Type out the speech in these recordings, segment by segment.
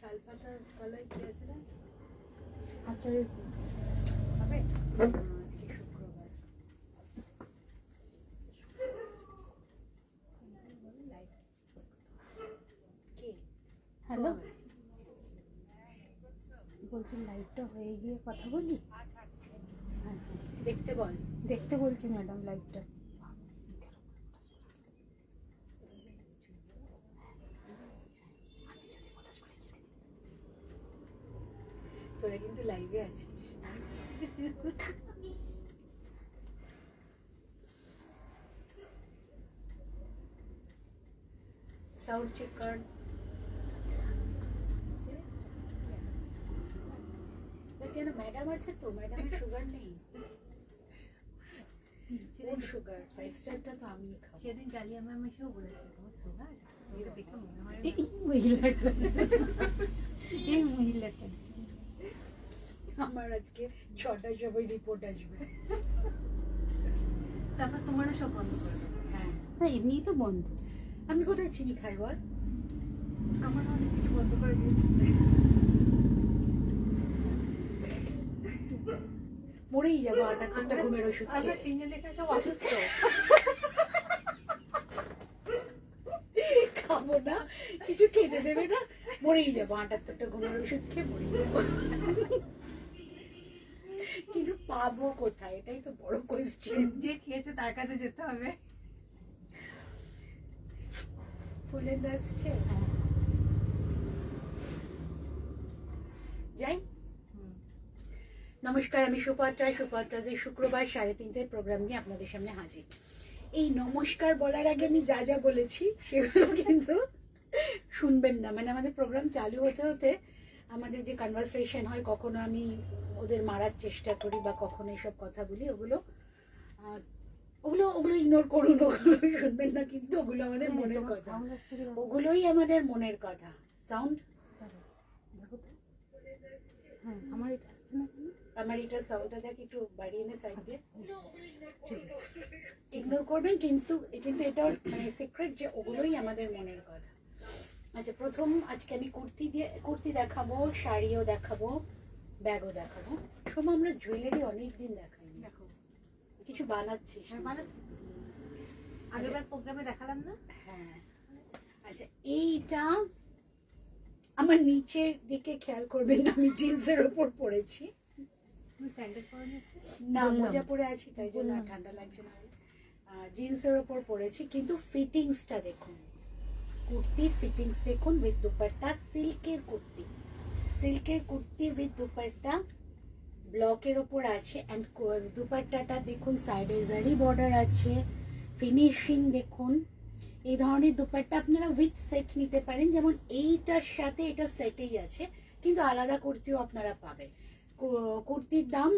শালপাতার তলায় কি আছে না? আচারের হবে আজকে শুক্রবার। কে? হ্যালো, বলছি লাইভটা হয়ে গিয়ে কথা বলি। হ্যাঁ হ্যাঁ, দেখতে বল। দেখতে বলছি ম্যাডাম লাইভটা। তোরা কিন্তু লাইভে আছিস। সাউন্ড চেক কর। কেন ম্যাডাম আছে তো? ম্যাডামের সুগার নেই। কোন সুগার? 5 স্টারটা তো আমি খাবো। সেদিন ডালিয়া ম্যাম এসেও বলেছে তোমার সুগার, এটা দেখে মনে হয় এই মহিলাটা, এই মহিলাটা আমার আজকে 6টার সময় রিপোর্ট আসবে। তারপর তোমারও সব বন্ধ করে দেবে। হ্যাঁ, না এমনিই তো বন্ধ। আমি কোথায় চিনি খাই বল? আমার অনেক কিছু বন্ধ করে দিয়েছে। মরেই যাবো 78টা ঘুমের ওষুধ আমরা খেয়ে। তিনজন দেখে সব অসুস্থ। খাবো না, কিছু খেতে দেবে না, মরেই যাবো 78টা ঘুমের ওষুধ খেয়ে মরেই যাবো। কিন্তু পাবো কোথায়? এটাই তো বড় কোয়েশ্চেন। যে খেয়েছে তার কাছে যেতে হবে। ফুলের আসছে। যাই। নমস্কার, আমি সুপাত্রা। সুপাত্রাজের শুক্রবার 3:30 প্রোগ্রাম নিয়ে আপনাদের সামনে হাজির। এই নমস্কার বলার আগে আমি যা যা বলেছি সেগুলো কিন্তু শুনবেন না। মানে আমাদের প্রোগ্রাম চালু হতে হতে আমাদের যে কনভারসেশন হয়, কখনো আমি ওদের মারার চেষ্টা করি বা কখনো এসব কথা বলি, ওগুলো ওগুলো ওগুলো ইগনোর করুন, ওগুলো শুনবেন না। কিন্তু ওগুলো আমাদের মনের কথা, ওগুলোই আমাদের মনের কথা। সাউন্ড হ্যাঁ, আমার এটা আসছে না কেন? আমার এটা সাউন্ডটা দেখ একটু বাড়িয়ে নে সাইড দিয়ে। ইগনোর করবেন, কিন্তু কিন্তু এটা মানে সিক্রেট যে ওগুলোই আমাদের মনের কথা। আচ্ছা, প্রথম আজকে আমি কুর্তি দেখাবো, শাড়িও দেখাবো, ব্যাগও দেখাবো। সময় আমরা জুয়েলারি অনেকদিন দেখাইনি। দেখো কিছু বানাচ্ছিস? আগেরবার প্রোগ্রামে দেখালাম না? হ্যাঁ। আচ্ছা, এইটা আমার নিচের দিকে খেয়াল করবেন না, আমি জিন্সের ওপর পরেছি। তুমি স্যান্ডেল পরে নিয়েছো? না, মোজা পরে আছি, তাই জন্য আর ঠান্ডা লাগছে না। জিন্সের ওপর পরেছি, কিন্তু ফিটিংসটা দেখুন, কুর্তির ফিটিংস দেখুন। উইথ দুপাট্টা, সিল্কের কুর্তি, সিল্কের কুর্তি উইথ দুপাট্টা ব্লকের ওপর আছে। অ্যান্ড দুপাট্টাটা দেখুন, সাইডে জারি বর্ডার আছে, ফিনিশিং দেখুন। এই ধরনের দুপাট্টা আপনারা উইথ সেট নিতে পারেন, যেমন এইটার সাথে এটা সেটেই আছে, কিন্তু আলাদা কুর্তিও আপনারা পাবেন। কুর্তির দাম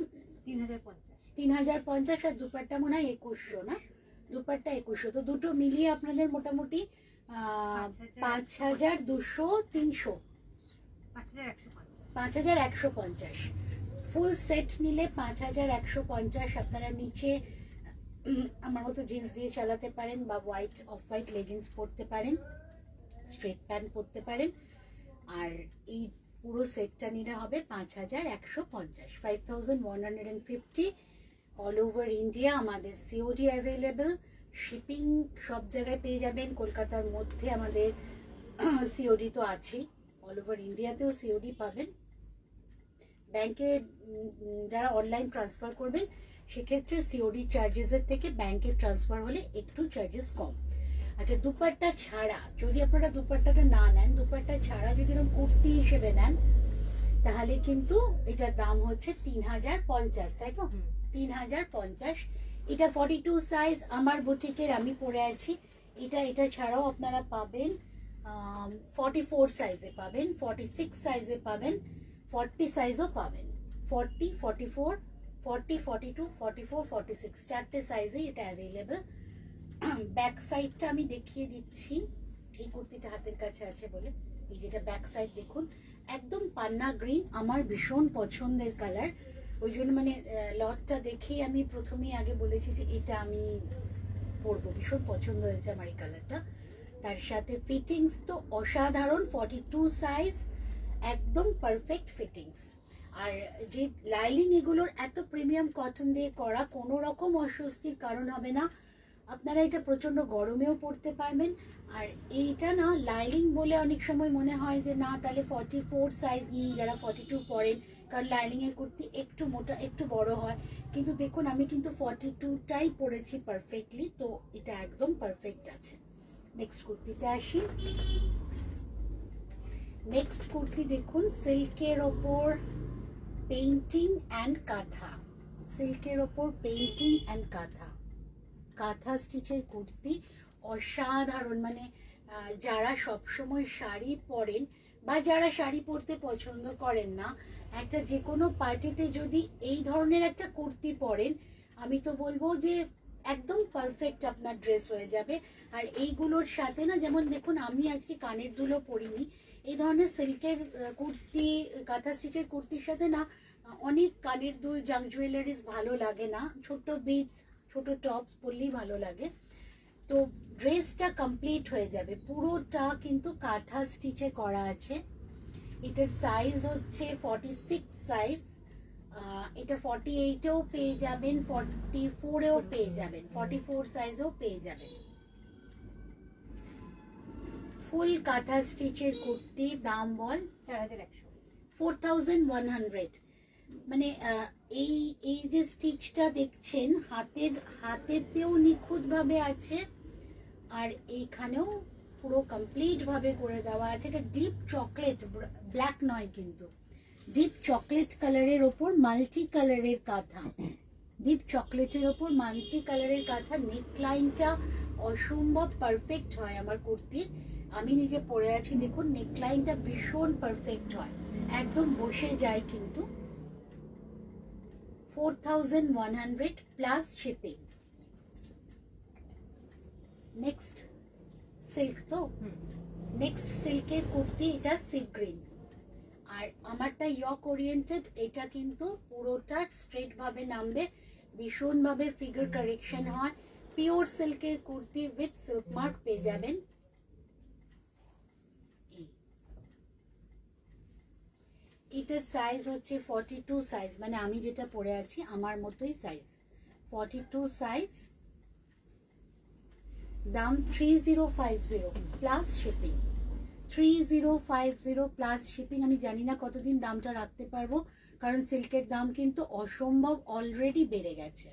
3050। 3050, আর দুপাট্টা মনে হয় 2100 না? দুপাট্টা 2100, তো দুটো মিলিয়ে আপনাদের মোটামুটি 5200, 300, 5150। ফুল সেট নিলে 5150 আপনারা নিচে আমার মতো জিন্স দিয়ে চালাতে পারেন, বা অফ হোয়াইট লেগিংস পরতে পারেন, স্ট্রেট প্যান্ট পরতে পারেন। আর এই পুরো সেটটা নিলে হবে 5150, 5150 অল ওভার ইন্ডিয়া। আমাদের সিওডি অ্যাভেলেবল, শিপিং সব জায়গায় পেয়ে যাবেন। কলকাতার মধ্যে আমাদের সিওডি তো আছেই, অল ওভার ইন্ডিয়াতেও সিওডি পাবেন। ব্যাংকে যারা অনলাইন ট্রান্সফার করবেন, সেক্ষেত্রে সিওডি চার্জেসের থেকে ব্যাংকে ট্রান্সফার হলে একটু চার্জেস কম। আচ্ছা, দুপাট্টা ছাড়া যদি আপনারা দুপাট্টাটা না নেন, দুপাট্টা ছাড়া যদি এরকম কুর্তি হিসেবে নেন, তাহলে কিন্তু এটার দাম হচ্ছে 3050, তাই তো? 3050। এটা 42 সাইজ আমার বুটিকের, আমি পরে আছি। এটা ছাড়াও আপনারা পাবেন 44 সাইজে পাবেন, 46 সাইজে পাবেন, 40 সাইজও পাবেন। 40, 44, 40, 42, 44, 46 চারটে সাইজেই এটা অ্যাভেলেবল। ব্যাক সাইডটা আমি দেখিয়ে দিচ্ছি, এই কুর্তিটা হাতের কাছে আছে বলে। এই যেটা ব্যাক সাইড দেখুন, একদম পান্না গ্রিন, আমার ভীষণ পছন্দের কালার। ওই জন্য মানে লটটা দেখেই আমি প্রথমেই আগে বলেছি যে এটা আমি পরবো, ভীষণ পছন্দ হয়েছে আমার এই কালারটা। তার সাথে ফিটিংস তো অসাধারণ, 42 সাইজ, একদম পারফেক্ট ফিটিংস। আর যে লাইলিং এগুলোর এত প্রিমিয়াম কটন দিয়ে করা, কোনো রকম অস্বস্তির কারণ হবে না। আপনারা এটা প্রচন্ড গরমেও পরতে পারবেন। আর এইটা না লাইলিং বলে অনেক সময় মনে হয় যে না তাহলে 44 সাইজ নিয়ে যারা 42 পরেন, কারণ লাইলিং এর কুর্তি একটু মোটা একটু বড় হয়। কিন্তু দেখুন আমি কিন্তু 42টাই পরেছি পারফেক্টলি, তো এটা একদম পারফেক্ট আছে। নেক্সট কুর্তিতে আসি। নেক্সট কুর্তি দেখুন, সিল্কের ওপর পেইন্টিং অ্যান্ড কাঁথা। সিল্কের ওপর পেইন্টিং অ্যান্ড কাঁথা, কাঁথা স্টিচের কুর্তি। অসাধারণ, মানে যারা সবসময় শাড়ি পরেন বা যারা শাড়ি পরতে পছন্দ করেন না, একটা যে কোনো পার্টিতে যদি এই ধরনের একটা কুর্তি পরেন, আমি তো বলবো যে একদম পারফেক্ট আপনার ড্রেস হয়ে যাবে। আর এইগুলোর সাথে না, যেমন দেখুন আমি আজকে কানের দুলও পরিনি, এই ধরনের সিল্কের কুর্তি, কাঁথা স্টিচের কুর্তির সাথে না অনেক কানের দুল, জাঙ্ক জুয়েলারিজ ভালো লাগে না, ছোট বিটস, ছোট টপস পরলেই ভালো লাগে। তো ড্রেসটা কমপ্লিট হয়ে যাবে। পুরোটা কিন্তু কাঁথা স্টিচে করা আছে। এটার সাইজ হচ্ছে 46 সাইজ। এটা 48এও পেয়ে যাবেন, 44এও পেয়ে যাবেন, 44 সাইজেও পেয়ে যাবেন। ফুল কাঁথা স্টিচের কুর্তি, দাম বল 4100। 4100। মানে এই এই যে স্টিচটা দেখছেন হাতেতেও নিখুঁত ভাবে আছে, আর এইখানেও পুরো কমপ্লিট ভাবে করে দেওয়া আছে। এটা ডিপ চকলেট, ব্ল্যাক নয় কিন্তু, ডিপ চকলেট কালারের ওপর মাল্টি কালারের কাঁথা। ডিপ চকলেটের ওপর মাল্টি কালারের কাঁথা। নেকলাইনটা অসম্ভব পারফেক্ট হয় আমার কুর্তির, আমি নিজে পরে আছি, দেখুন নেকলাইনটা ভীষণ পারফেক্ট হয়, একদম বসে যায় কিন্তু। 4100 প্লাস শিপিং। নেক্সট সিল্ক, তো নেক্সট সিল্কের কুর্তি, এটা সি গ্রিন। আর আমারটা ইয়ক ওরিয়েন্টেড, এটা কিন্তু পুরোটা স্ট্রেট ভাবে নামবে, ভীষণ ভাবে ফিগার কারেকশন হয়। পিওর সিল্কের কুর্তি উইথ সিল্ক মার্ক পেয়ে যাবেন। এটার সাইজ হচ্ছে 42 সাইজ, মানে আমি যেটা পরে আছি আমার মতোই সাইজ, 42 সাইজ। দাম 3050 প্লাস শিপিং। 3050 plus shipping. আমি জানি না কতদিন দামটা রাখতে পারবো, কারণ সিল্কের দাম কিন্তু অসম্ভব অলরেডি বেড়ে গেছে।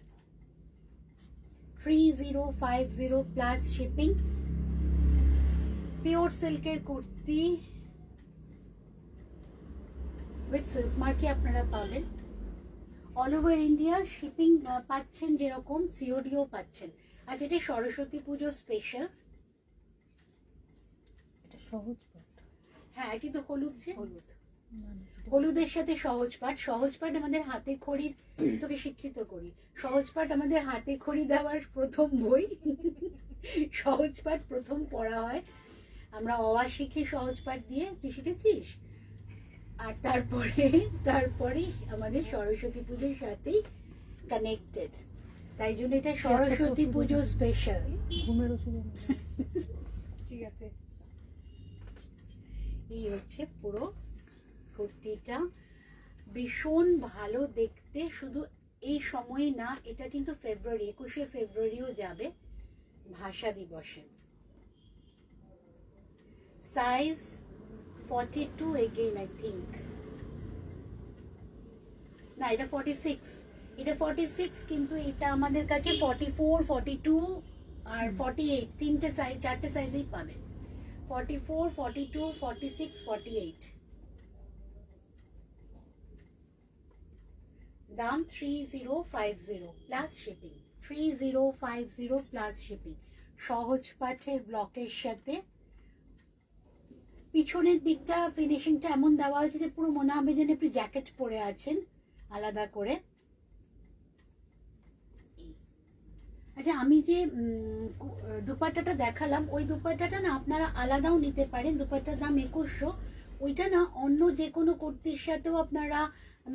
3050 প্লাস শিপিং। পিওর সিল্কের কুর্তি উইথ সিল্ক মার্কে আপনারা পাবেন। অল ওভার ইন্ডিয়া শিপিং পাচ্ছেন, যেরকম সিওডিও পাচ্ছেন। আর এটা সরস্বতী পুজো স্পেশাল। এটা সহজ পাঠ। হ্যাঁ, কিন্তু হলুদ যে, হলুদ। হলুদের সাথে সহজ পাঠ। সহজ পাঠ আমাদের হাতে খড়ির, তোকে শিক্ষিত করি, সহজ পাঠ আমাদের হাতে খড়ি দেওয়ার প্রথম বই। সহজ পাঠ প্রথম পড়া হয়, আমরা অওয়া শিখি সহজ পাঠ দিয়ে, তুই শিখেছিস? আর তারপরে আমাদের সরস্বতী পুজোর সাথেই কানেক্টেড, তাই জন্য এটা সরস্বতী পুজো স্পেশাল। ঘুমের ওষুধ ঠিক আছে। এই হচ্ছে পুরো কুর্তিটা, ভীষণ ভালো দেখতে। শুধু এই সময় না, এটা কিন্তু ফেব্রুয়ারি, 21শে ফেব্রুয়ারিও যাবে ভাষা দিবসে। সাইজ 42 এগেইন আই থিঙ্ক, না এটা 46, এটা 46, কিন্তু এটা আমাদের কাছে 44, 42 আর 48 তিনটে সাইজ, চারটে সাইজেই পাবে। 44, 42, 46, 48। দাম 3050 প্লাস শিপিং। 3050 plus shipping. সহজ পাঠের ব্লকের সাথে পিছনের দিকটা ফিনিশিংটা এমন দেওয়া হয়েছে যে পুরো মনে হবে যেন আপনি জ্যাকেট পরে আছেন আলাদা করে। আচ্ছা, আমি যে দুপাট্টাটা দেখালাম, ওই দুপাট্টাটা না আপনারা আলাদাও নিতে পারেন। দুপাট্টার দাম 2100। ওইটা না অন্য যে কোনো কুর্তির সাথেও আপনারা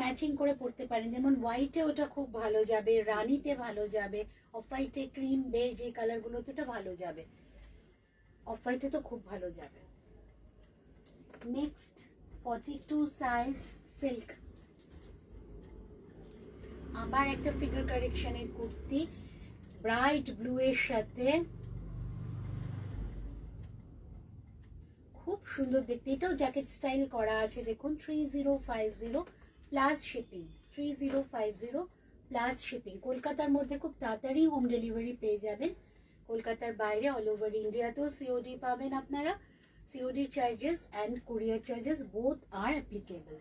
ম্যাচিং করে পরতে পারেন, যেমন হোয়াইটে ওটা খুব ভালো যাবে, রানিতে ভালো যাবে, অফ হোয়াইটে, ক্রিম, বেজ, এই কালারগুলোতে ওটা ভালো যাবে, অফ হোয়াইটে তো খুব ভালো যাবে। Next 42 size silk. আবার একটা ফিগার কারেকশনের কুর্তি, ব্রাইট ব্লু এর সাথে, খুব সুন্দর দেখতে। এটাও জ্যাকেট স্টাইল করা আছে দেখুন। 3050 প্লাস শিপিং, 3050 প্লাস শিপিং। কলকাতার মধ্যে খুব তাড়াতাড়ি হোম ডেলিভারি পেয়ে যাবেন। কলকাতার বাইরে অল ওভার ইন্ডিয়াতেও সিওডি পাবেন আপনারা। COD charges and courier charges both are applicable.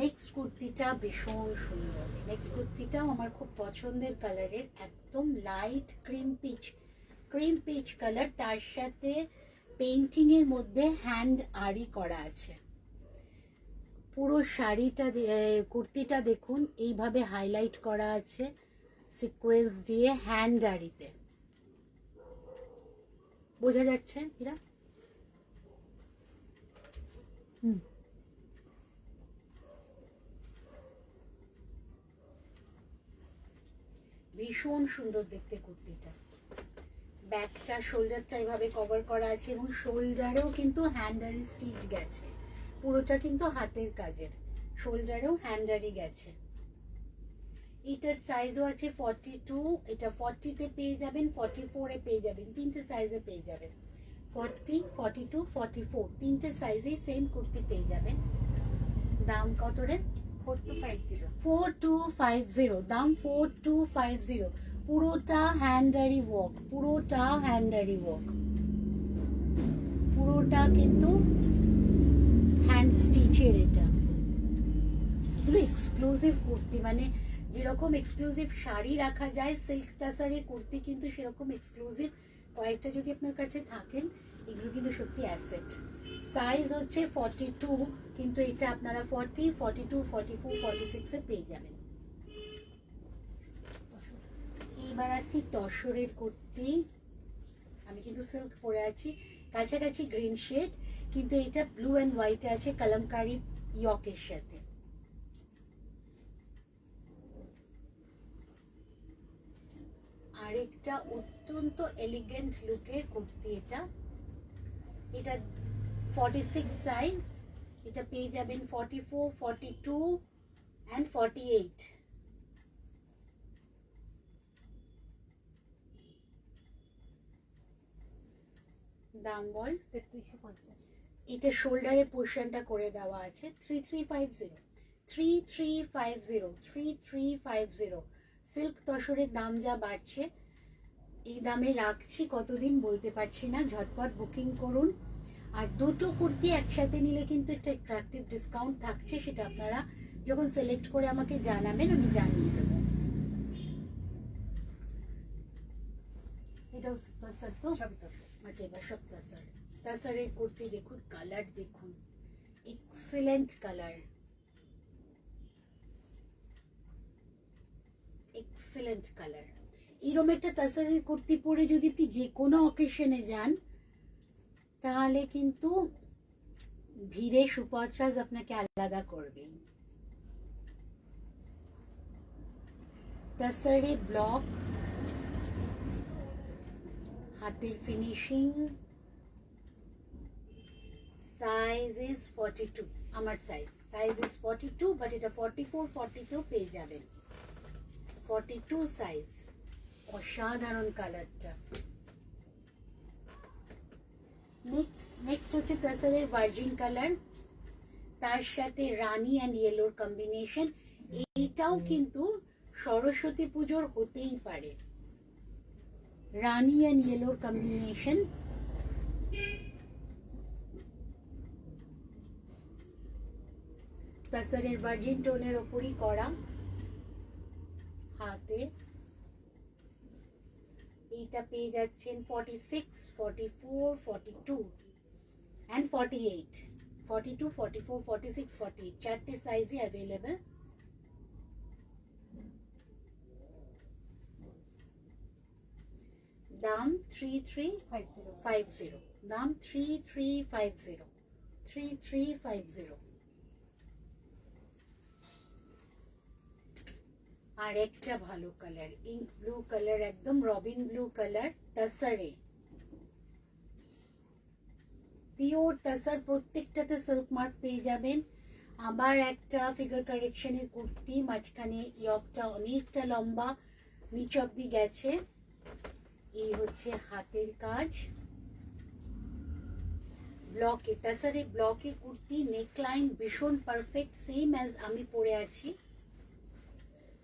Next কুর্তিটা ভীষণ সুন্দর। নেক্সট কুর্তিটাও আমার খুব পছন্দের কালারের, একদম লাইট ক্রিম পিচ কালার, তার সাথে পেইন্টিং এর মধ্যে হ্যান্ড আরি করা আছে। পুরো শাড়িটা কুর্তিটা দেখুন এইভাবে হাইলাইট করা আছে সিকোয়েন্স দিয়ে হ্যান্ড আরিতে, বোঝা যাচ্ছে এরা? ভীষণ সুন্দর দেখতে কুর্তিটা। ব্যাকটা শোল্ডারটা এভাবে কভার করা আছে এবং শোল্ডারেও কিন্তু হ্যান্ডারি স্টিচ গেছে। পুরোটা কিন্তু হাতের কাজের, শোল্ডারেও হ্যান্ডারি গেছে। এটার সাইজও আছে 42, এটা 40-তে পেয়ে যাবেন, 44-এ পেয়ে যাবেন, তিনটে সাইজে পেয়ে যাবেন। 40, 42, 44 তিনটে সাইজেই সেম কুর্তি পেয়ে যাবেন। দাম কত রে? 4250। দাম 4250। পুরোটা হ্যান্ডারি ওয়ার্ক, পুরোটা কিন্তু হ্যান্ড স্টিচের। এটা এগুলো এক্সক্লুসিভ কুর্তি, মানে যেরকম এক্সক্লুসিভ শাড়ি রাখা যায় সিল্ক তাসারে কুর্তি কিন্তু সেরকম এক্সক্লুসিভ কয়েকটা যদি আপনার কাছে থাকেন, এগুলো কিন্তু সত্যি অ্যাসেট। সাইজ হচ্ছে 42, কিন্তু এটা আপনারা 40, 42, 44, 46-এ পেয়ে যাবেন। এইবার আসি তসরের কুর্তি। আমি কিন্তু সিল্ক পরে আছি, কাছাকাছি গ্রিন শেড, কিন্তু এটা ব্লু অ্যান্ড হোয়াইটে আছে কলমকারি ইয়কের সাথে। আরেকটা অত্যন্ত এলিগেন্ট লুকের কুর্তি এটা। এটা 46 সাইজ, এটা পেয়ে যাবেন 44, 42 and 48। দাম বল 3350। এটা শোল্ডারের পোর্শনটা করে দেওয়া আছে 3350। 3350। সিল্ক তসরের দাম যা বাড়ছে, এই দামে রাখছি কতদিন বলতে পারছি না। ঝটপট বুকিং করুন। আর দুটো কুর্তি একসাথে নিলে কিন্তু একটা অ্যাট্রাকটিভ ডিসকাউন্ট থাকছে, সেটা আপনারা যখন সিলেক্ট করে আমাকে জানাবেন, আমি জানিয়ে দেবো। এটাও তসর তো? আচ্ছা, এবার সব তসর। তসরের কুর্তি দেখুন, কালার দেখুন, এক্সেলেন্ট কালার, এরকম একটা তসরের কুর্তি পরে যদি আপনি যে কোনো অকেশনে যান, তাহলে কিন্তু ভিড়ে সুপাত্রাজ আপনাকে আলাদা করবে। তসরে ব্লক, হাতের ফিনিশিং। সাইজ ইজ 42, আমার সাইজ ইজ 42, বাট এটা 44, 42 পেয়ে যাবেন। 42 সাইজ। অসাধারণ কালারটা। নেক্সট হচ্ছে তসরের ভার্জিন কালার, তার সাথে রানী অ্যান্ড ইয়েলোর কম্বিনেশন। এইটাও কিন্তু সরস্বতী পুজোর হতেই পারে। রানী অ্যান্ড ইয়েলোর কম্বিনেশন। তসরের ভার্জিন টোনের ওপরই করা, হাতে। এইটা পেয়ে যাচ্ছেন 46, 44, 42 and 48। 42, 44, 46, 48 চারটে সাইজই অ্যাভেলেবল। দাম 3350। দাম 3350। 3350। আর একটা ভালো কালার, ইঙ্ক ব্লু কালার, একদম রবিন ব্লু কালার, তসরে। পিওর তাসার, প্রত্যেকটাতে সিল্ক মার্ক পেয়ে যাবেন। আবার একটা ফিগার কারেকশনের কুর্তি, মাঝখানে ইয়কটা অনেকটা লম্বা, নিচ অব্দি গেছে। এই হচ্ছে হাতের কাজ, ব্লকে তাসারে ব্লকে কুর্তি, নেকলাইন ভীষণ পারফেক্ট, সেম অ্যাজ আমি পরে আছি।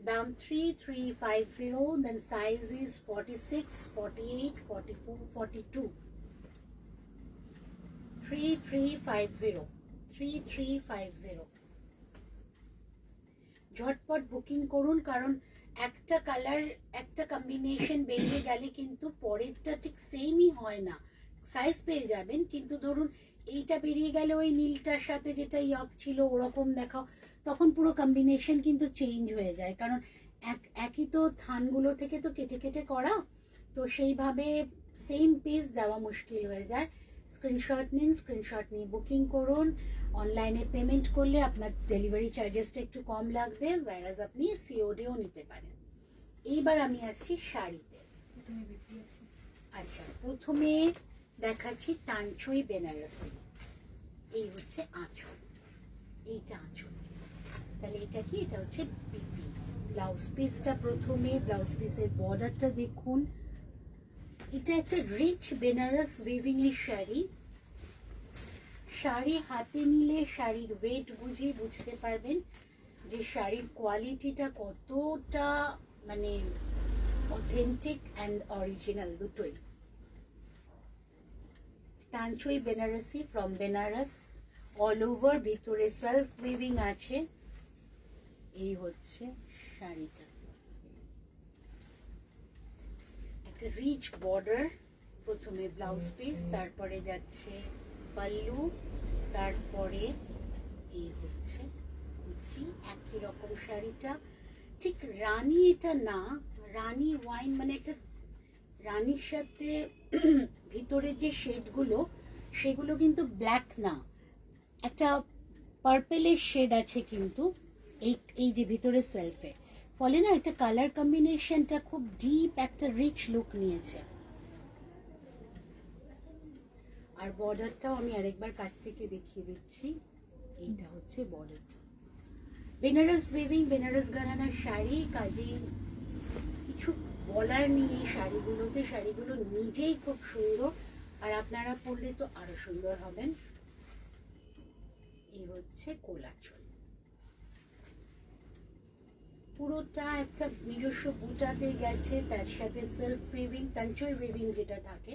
দাম 3350, দেন সাইজ ইজ 46, 48, 44, 42। 3350, 3350। ঝটপট বুকিং করুন, কারণ একটা কালার একটা কম্বিনেশন বেরিয়ে গেলে কিন্তু পরেরটা ঠিক সেমই হয় না। সাইজ পেয়ে যাবেন, কিন্তু ধরুন এইটা বেরিয়ে গেলে ওই নীলটার সাথে যেটা ইয়ক ছিল ওরকম দেখাও, তখন পুরো কম্বিনেশন কিন্তু চেঞ্জ হয়ে যায়, কারণ একই তো থানগুলো থেকে তো কেটে কেটে করা, তো সেইভাবে সেম পিস দেওয়া মুশকিল হয়ে যায়। স্ক্রিনশট নিন, স্ক্রিনশট নিয়ে বুকিং করুন। অনলাইনে পেমেন্ট করলে আপনার ডেলিভারি চার্জেসটা একটু কম লাগবে, ওয়ারাজ আপনি সিওডিও নিতে পারেন। এইবার আমি আসছি শাড়িতে। আচ্ছা, প্রথমে দেখাচ্ছি তানচুই বেনারসি। এই হচ্ছে আঁচল, এইটা আঁচল। তাহলে এটা কি, এটা হচ্ছে বিপি। ব্লাউজ পিসটা প্রথমে, ব্লাউজ পিসের বর্ডারটা দেখুন। এটা একটা রিচ বেনারস উইভিং এর শাড়ি। শাড়ি হাতে নিলে শাড়ির ওয়েট বুঝে বুঝতে পারবেন যে শাড়ির কোয়ালিটিটা কতটা মানে অথেন্টিক অ্যান্ড অরিজিনাল দুটোই। Tanchoi Banarasi from Banaras, all over, ভিতরে সেলফ উইভিং আছে। এই হচ্ছে শাড়িটা, একটা রিচ বর্ডার, প্রথমে ব্লাউজ পিস, তারপরে যাচ্ছে পাল্লু, তারপরে এই হচ্ছে কুচি। একই রকম শাড়িটা, ঠিক রানী এটা না, রানী ওয়াইন মানে একটা রানীর সাথে ভিতরের যে শেডগুলো সেগুলো কিন্তু ব্ল্যাক না, একটা পার্পেলের শেড আছে কিন্তু এই যে ভিতরে সেলফে, ফলে না একটা কালার কম্বিনেশনটা খুব ডিপ একটা রিচ লুক নিয়েছে। আর বর্ডারটাও আমি আরেকবার কাছ থেকে দেখিয়ে দিচ্ছি, এইটা হচ্ছে বর্ডারটা। বেনারস উইভিং, বেনারস ঘরানার শাড়ি, কাজে কিছু বলার নেই এই শাড়িগুলোতে। শাড়িগুলো নিজেই খুব সুন্দর, আর আপনারা পরলে তো আরো সুন্দর হবেন। এই হচ্ছে কোলাচল, পুরোটা একটা নিজস্ব বুটাতে গেছে, তার সাথে সেলফ উইভিং, তানচুই উইভিং যেটা থাকে,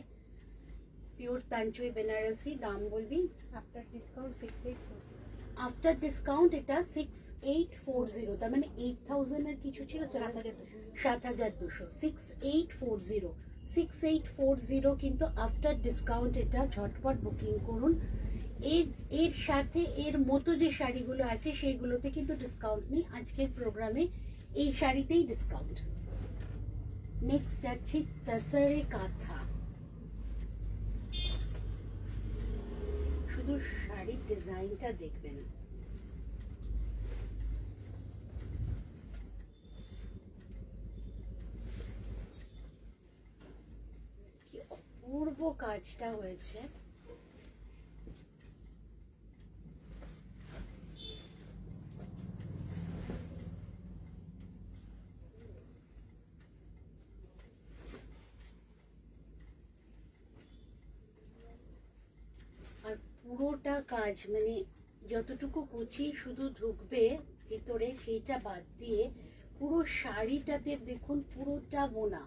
পিওর তানচুই বেনারসি। দাম বলবি? After discount 6840। আফটার ডিসকাউন্ট এটা 6840, তার মানে 8000 এর কিছু ছিল, 7200, 6840, 6840। কিন্তু আফটার ডিসকাউন্ট এটা, ঝটপট বুকিং করুন। এর সাথে এর মতো যে শাড়িগুলো আছে সেইগুলোতে কিন্তু ডিসকাউন্ট নেই, আজকের প্রোগ্রামে এই শাড়িতেই ডিসকাউন্ট। নেক্সট যাচ্ছি তাসারে কাঁথা। শুধু শাড়ির ডিজাইনটা দেখবেন, কি অপূর্ব কাজটা হয়েছে। আর পুরোটা কাজ মানে যতটুকু কুচি শুধু ঢুকবে ভিতরে সেইটা বাদ দিয়ে পুরো শাড়িটাতে দেখুন পুরোটা বোনা,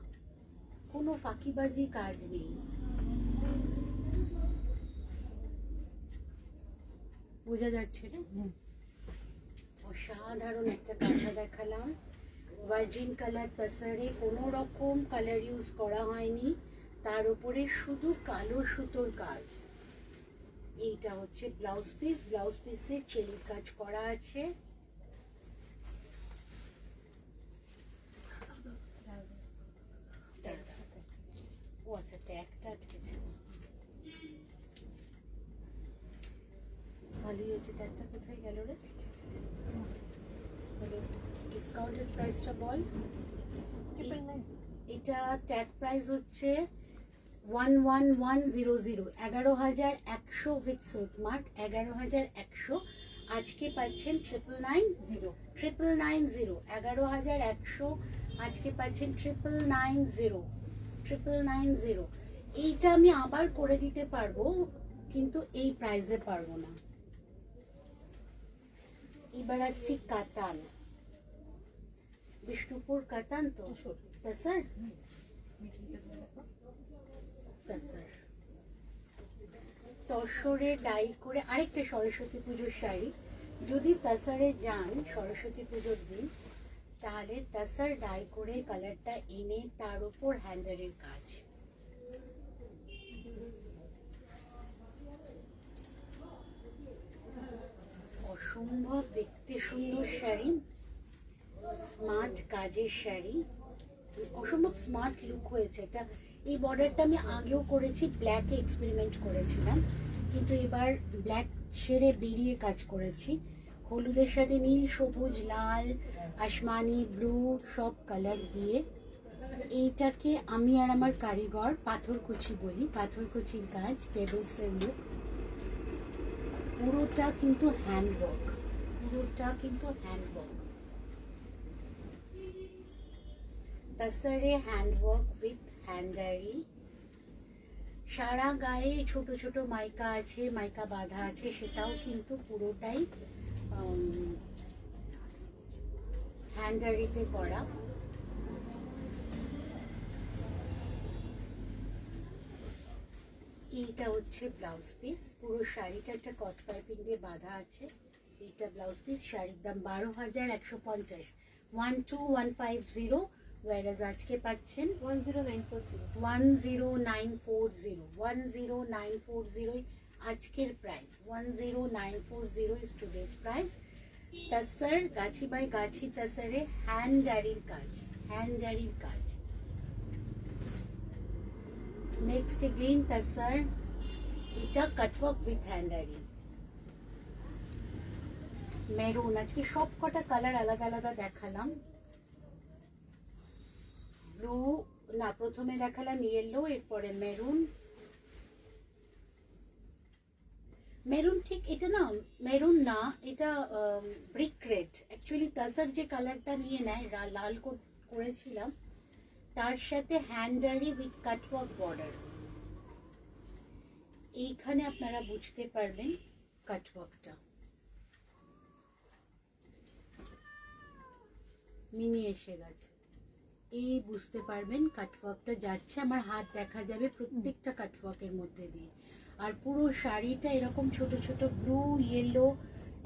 কোনো ফাঁকিবাজি কাজ নেই। বোঝা যাচ্ছে না? অসাধারণ একটা কাঁথা দেখালাম, ভার্জিন কালার তাসারে, কোনো রকম কালার ইউজ করা হয়নি, তার উপরে শুধু কালো সুতোর কাজ। এইটা হচ্ছে ব্লাউজ পিস, ব্লাউজ পিসে চেরির কাজ করা আছে। ও আচ্ছা, ট্যাগটা আটকেছে, ভালোই হয়েছে। ট্যাগটা কোথায় গেল রে? ডিসকাউন্টেড প্রাইসটা বল। এটা ট্যাগ প্রাইস হচ্ছে 11100, 11,100 উইথ সিল্ক মার্ক, 11,100। আজকে পাচ্ছেন 990, 11,100, আজকে পাচ্ছেন 990। এইটা আমি আবার করে দিতে পারবো, কিন্তু এই প্রাইসে পারবো না। এবার আসছি কাতান, বিষ্ণুপুর কাতান তো স্যার, তসরে ডাই করে আরেকটা সরস্বতী পুজোর শাড়ি। যদি তসরে যান সরস্বতী পুজোর দিন, তাহলে তসর ডাই করে কালারটা এনে তার উপর হ্যান্ডারের কাজ। অসম্ভব দেখতে সুন্দর শাড়ি, স্মার্ট কাজের শাড়ি, অসম্ভব স্মার্ট লুক হয়েছে এটা। এই বর্ডারটা আমি আগেও করেছি, ব্ল্যাকে এক্সপেরিমেন্ট করেছিলাম, কিন্তু এবার ব্ল্যাক ছেড়ে বেরিয়ে কাজ করেছি। হলুদের সাথে নীল, সবুজ, লাল, আসমানি, ব্লু সব কালার দিয়ে এইটাকে আমি আর আমার কারিগর পাথরকুচি বলি, পাথরকুচির কাজ, পেবলসের লুক। পুরোটা কিন্তু হ্যান্ডওয়ার্ক, পুরোটা কিন্তু হ্যান্ডওয়ার্ক, তসরে হ্যান্ডওয়ার্ক উইথ হ্যান্ডারি। সারা গায়ে ছোট ছোট মাইকা আছে, মাইকা বাঁধা আছে, সেটাও কিন্তু পুরোটাই হ্যান্ডারিতে করা। এইটা হচ্ছে ব্লাউজ পিস, পুরো শাড়িটা একটা কট পাইপিং দিয়ে বাঁধা আছে। এইটা ব্লাউজ পিস, শাড়ির দাম 12,150, 12,150, ওয়ারাজ আজকে পাচ্ছেন 10940, 10940 আজকের price, 10940 is today's price. Tussar Gachhi by গাছি তসরে হ্যান্ডারির কাজ, হ্যান্ডারির কাজ। নেক্সট গ্রিন তসর, এটা কাটওয়ার্ক উইথ হ্যান্ডারি। মেরুন, আজকে সব কটা কালার আলাদা আলাদা দেখালাম। ব্লু না, প্রথমে দেখালাম ইয়েলো, এরপরে মেরুন। মেরুন ঠিক এটা না, মেরুন না, এটা ব্রিক রেড। অ্যাকচুয়ালি তসর যে কালারটা নিয়ে নেয়, লাল করেছিলাম, তার সাথে হ্যান্ডারি উইথ কাটওয়ার্ক বর্ডার। এইখানে আপনারা বুঝতে পারবেন কাটওয়ার্কটা, মিনি এসে গেছে, এই বুঝতে পারবেন কাটওয়ার্কটা যাচ্ছে, আমার হাত দেখা যাবে প্রত্যেকটা কাটওয়ার্কের মধ্যে দিয়ে। আর পুরো শাড়িটা এরকম ছোট ছোট ব্লু, ইয়েলো,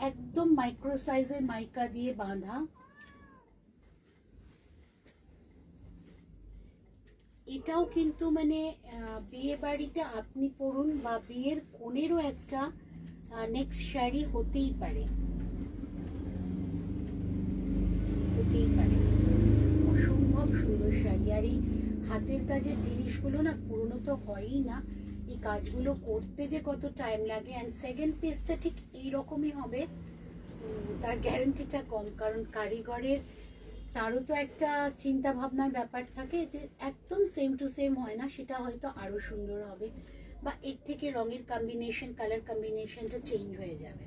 একদম মাইক্রো সাইজের মাইকা দিয়ে বাঁধা। এটাও কিন্তু মানে বিয়ে বাড়িতে আপনি পরুন বা বিয়ের কোণেরও একটা নেক্সট শাড়ি হতেই পারে, হতেই পারে। অসম্ভব সুন্দর শাড়ি। আর এই হাতের কাজের জিনিসগুলো না পুরনো তো হয়ই না, এই কাজগুলো করতে যে কত টাইম লাগে। অ্যান্ড সেকেন্ড পেজটা ঠিক এইরকমই হবে, তার গ্যারান্টিটা কম, কারণ কারিগরের তারও তো একটা চিন্তা ভাবনার ব্যাপার থাকে, যে একদম সেম টু সেম হয় না, সেটা হয়তো আরো সুন্দর হবে, বা এর থেকে রঙের কম্বিনেশন, কালার কম্বিনেশনটা চেঞ্জ হয়ে যাবে।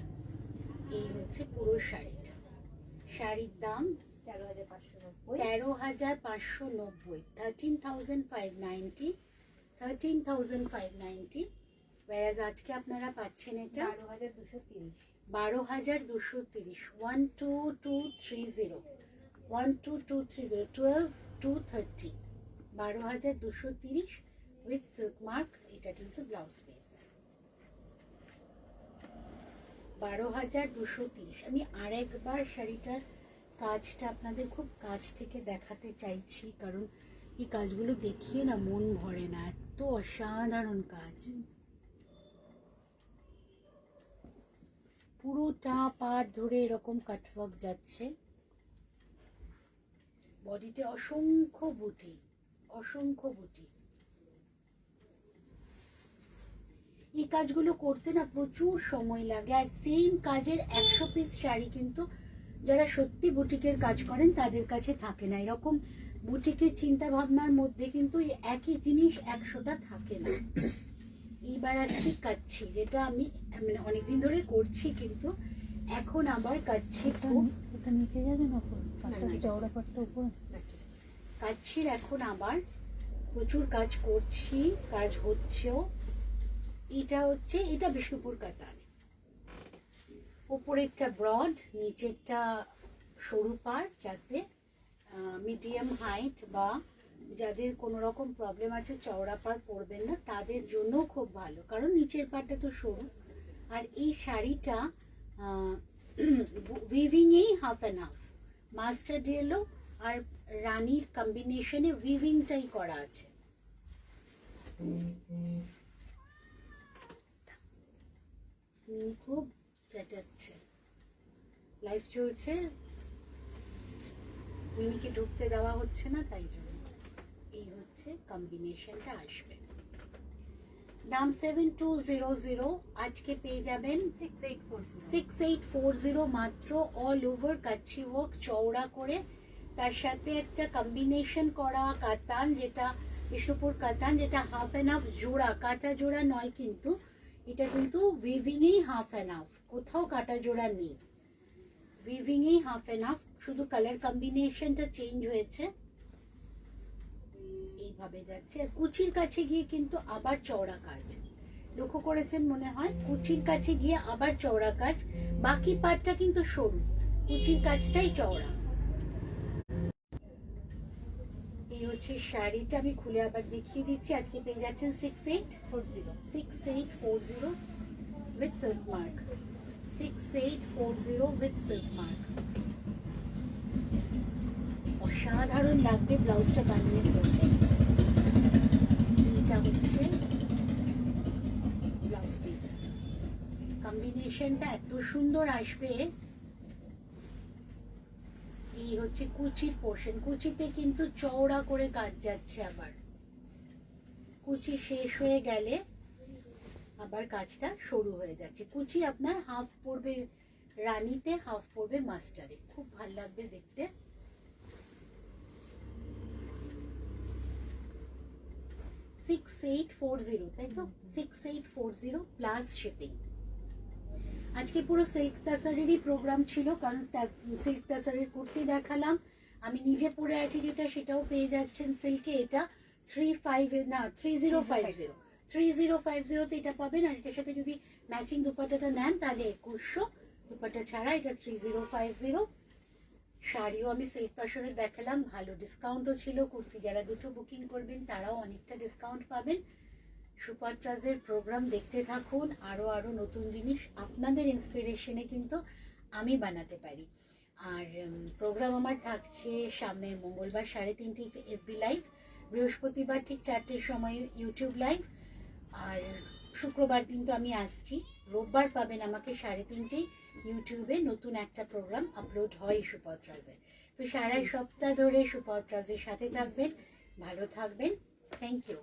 এই হচ্ছে পুরো শাড়িটা। শাড়ির দাম 13,590, 13,590, 13,590। whereas আজকে আপনারা পাচ্ছেন এটা 12,230, 12230, 12230, 12,230, 12,230 উইথ সিল্ক মার্ক। এটা কিন্তু ব্লাউজ পিস 12,230। আমি আরেকবার শাড়িটার কাজটা আপনাদের খুব কাছ থেকে দেখাতে চাইছি, কারণ এই কাজগুলো দেখিয়ে না মন ভরে না, এত অসাধারণ কাজ। পুরোটা পাট ধরে এরকম কাটওয়ার্ক যাচ্ছে, বডিতে অসংখ্য বুটি, অসংখ্য বুটি। এই কাজগুলো করতে না প্রচুর সময় লাগে, আর সেম কাজের 100 পিস শাড়ি কিন্তু যারা সত্যি বুটিকের কাজ করেন তাদের কাছে থাকে না। এরকম বুটিকের চিন্তা ভাবনার মধ্যে কিন্তু এই একই জিনিস 100টা থাকে না। এইবার আসছি কাচ্ছি, যেটা আমি মানে অনেকদিন ধরে করছি, কিন্তু এখন আবার কাচ্ছি খুব এটা নিচে যাবে না পাটটা, না, চওড়া পাটটা উপরে। কাচ্ছির এখন আবার প্রচুর কাজ করছি, কাজ হচ্ছেও। এটা বিষ্ণুপুর কাতান, উপরেরটা ব্রড, নিচেরটা সরু পার, যাতে মিডিয়াম হাইট বা যাদের কোনো রকম প্রবলেম আছে চওড়া পার পরবেন না তাদের জন্য খুব ভালো, কারণ নিচের পারটা তো সরু। আর এই শাড়িটা উইভিংয়েই half and half, mustard yellow আর রানীর কম্বিনেশনে উইভিংটাই করা আছে। খুব চেঁচাচ্ছে, লাইভ চলছে, মিমিকে ঢুকতে দেওয়া হচ্ছে না, তাই জন্য এই হচ্ছে কম্বিনেশনটা আসবে। দাম 7200, আজকে পেয়ে যাবেন 6840 মাত্র। অল ওভার কাচ্চি ওয়ার্ক চওড়া করে, তার সাথে একটা কম্বিনেশন করা কাতান, যেটা বিষ্ণুপুর কাতান, যেটা হাফ অ্যান্ড হাফ জোড়া, কাটা জোড়া নয় কিন্তু, এটা কিন্তু উইভিংয়েই হাফ অ্যান্ড হাফ, কোথাও কাটা জোড়া নেই, উইভিংয়েই হাফ অ্যান্ড হাফ, শুধু কালার কম্বিনেশনটা চেঞ্জ হয়েছে। এইভাবে যাচ্ছে। আর কুচির কাছে গিয়ে কিন্তু আবার চওড়া কাজ, লক্ষ্য করেছেন মনে হয়, কুচির কাছে গিয়ে আবার চওড়া কাজ, বাকি পাটটা কিন্তু সরু, কুচির কাজটাই চওড়া। এই হচ্ছে শাড়িটা, আমি খুলে আবার দেখিয়ে দিচ্ছি। আজকে পেয়ে যাচ্ছেন 6840 with silk mark, 6840 with silk mark. অসাধারণ লাগবে ব্লাউজটা বানিয়ে পরলে। এটা হচ্ছে ব্লাউজ পিস, কম্বিনেশনটা এত সুন্দর আসবে। এই হচ্ছে কুচির পোর্শন, কুচিতে কিন্তু চওড়া করে কাজ যাচ্ছে, আবার কুচি শেষ হয়ে গেলে আবার কাজটা সরু হয়ে যাচ্ছে। কুচি আপনার হাফ পড়বে রানীতে, হাফ পড়বে মাস্টারে, খুব ভালো লাগবে দেখতে। $6840, তাই তো, 6840 প্লাস শিপিং। আজকে পুরো সিল্ক তাসারেরই প্রোগ্রাম ছিল, কারণ সিল্ক তাসারের কুর্তি দেখালাম, আমি নিজে পরে আছি যেটা, সেটাও পেয়ে যাচ্ছেন সিল্কে। এটা 3050তে এটা পাবেন। আর এটার সাথে যদি ম্যাচিং দুপাট্টাটা নেন তাহলে 2100, দুপাট্টা ছাড়া এটা 3050। শাড়িও আমি সিল্ক তাসারে দেখালাম, ভালো ডিসকাউন্টও ছিল। কুর্তি যারা দুটো বুকিং করবেন তারাও অনেকটা ডিসকাউন্ট পাবেন। সুপাত্রাজের প্রোগ্রাম দেখতে থাকুন, আরো আরো নতুন জিনিস আপনাদের ইন্সপিরেশনে কিন্তু আমি বানাতে পারি। আর প্রোগ্রাম আমার থাকছে সামনের মঙ্গলবার 3:30 FB লাইভ, বৃহস্পতিবার ঠিক 4টের সময় ইউটিউব লাইভ, আর শুক্রবার কিন্তু আমি আসছি, রোববার পাবেন আমাকে 3:30 ইউটিউবে নতুন একটা প্রোগ্রাম আপলোড হয় সুপাত্রাজে। তো সারা সপ্তাহ ধরে সুপাত্রাজের সাথে থাকবেন, ভালো থাকবেন, থ্যাংক ইউ।